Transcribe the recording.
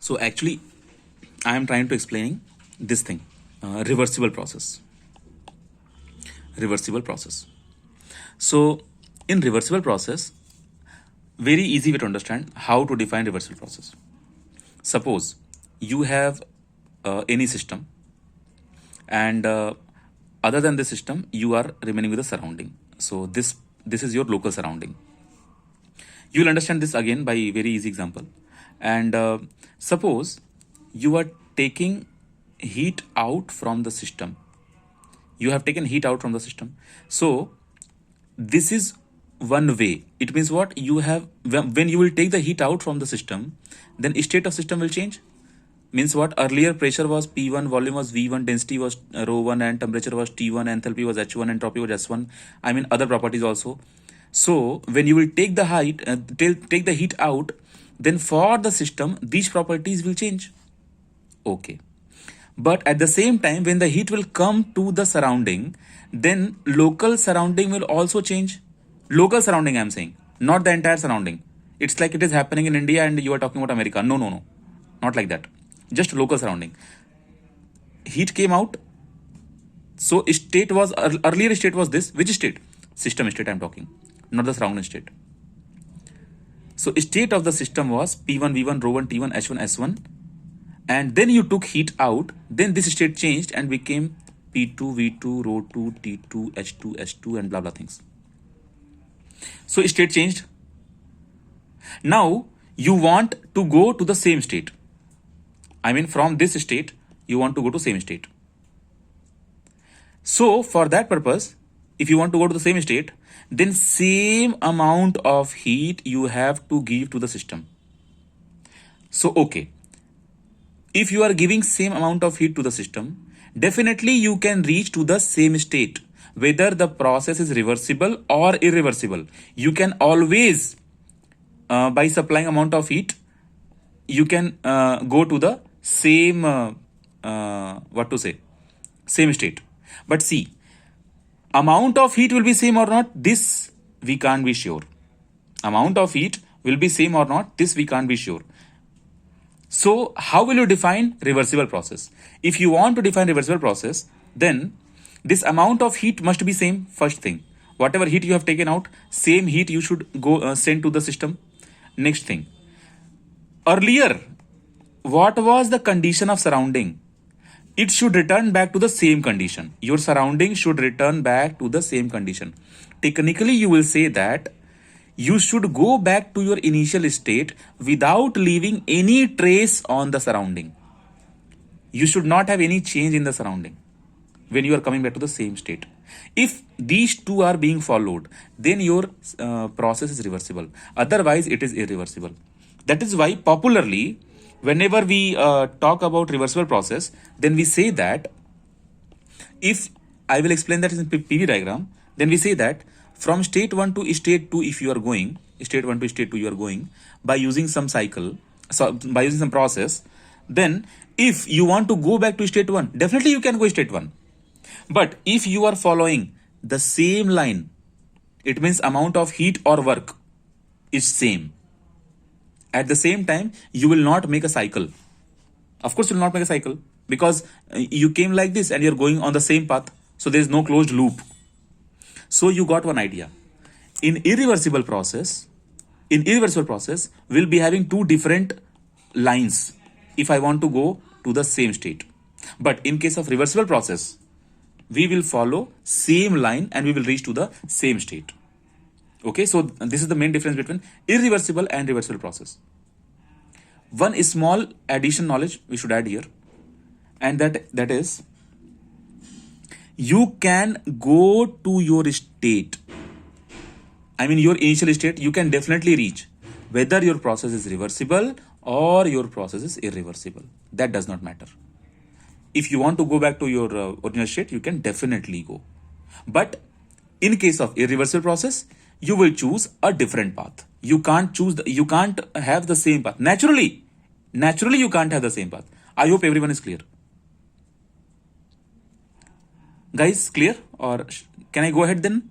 So actually, I am trying to explaining this thing, reversible process. Reversible process. So in reversible process, very easy way to understand how to define reversible process. Suppose you have any system, and other than the system, you are remaining with the surrounding. So this is your local surrounding. You will understand this again by very easy example. And suppose you are taking heat out from the system. You have taken heat out from the system. So this is one way. It means what? You have, when you will take the heat out from the system, then state of system will change. Means what? Earlier pressure was P1, volume was V1, density was ρ1, and temperature was T1, enthalpy was H1, entropy was S1. I mean other properties also. So when you will take the height, take the heat out, then for the system these properties will change. Okay. But at the same time, when the heat will come to the surrounding, then local surrounding will also change. Local surrounding, I'm saying, not the entire surrounding. It's like it is happening in India and you are talking about America. No, not like that. Just local surrounding. Heat came out. So state was, earlier state was this. Which state? System state I'm talking, not the surrounding state. So state of the system was P1, V1, ρ1, T1, H1, S1. And then you took heat out, then this state changed and became P2, V2, ρ2, T2, H2, S2 and blah blah things. So state changed. Now you want to go to the same state. I mean from this state, you want to go to same state. So for that purpose, if you want to go to the same state, then same amount of heat you have to give to the system. So okay. If you are giving same amount of heat to the system, definitely you can reach to the same state, whether the process is reversible or irreversible. You can always, by supplying amount of heat, you can go to the same, same state. But see, amount of heat will be same or not, this we can't be sure. Amount of heat will be same or not, this we can't be sure. So how will you define reversible process? If you want to define reversible process, then this amount of heat must be same. First thing, whatever heat you have taken out, same heat you should go send to the system. Next thing, earlier, what was the condition of surrounding? It should return back to the same condition. Your surrounding should return back to the same condition. Technically, you will say that you should go back to your initial state without leaving any trace on the surrounding. You should not have any change in the surrounding when you are coming back to the same state. If these two are being followed, then your process is reversible. Otherwise, it is irreversible. That is why popularly, whenever we talk about reversible process, then we say that, if I will explain that in PV diagram, then we say that from state 1 to state 2, if you are going, state 1 to state 2 you are going by using some cycle, so by using some process, then if you want to go back to state 1, definitely you can go state 1. But if you are following the same line, it means amount of heat or work is same. At the same time, you will not make a cycle. Of course, you will not make a cycle because you came like this and you're going on the same path. So there is no closed loop. So you got one idea. In irreversible process, we'll be having two different lines if I want to go to the same state. But in case of reversible process, we will follow same line and we will reach to the same state. Okay, so this is the main difference between irreversible and reversible process. One small addition knowledge we should add here, and that is, you can go to your state. I mean your initial state, you can definitely reach, whether your process is reversible or your process is irreversible. That does not matter. If you want to go back to your original state, you can definitely go. But in case of irreversible process, you will choose a different path. You can't have the same path. Naturally, you can't have the same path. I hope everyone is clear. Guys, clear? Or can I go ahead then?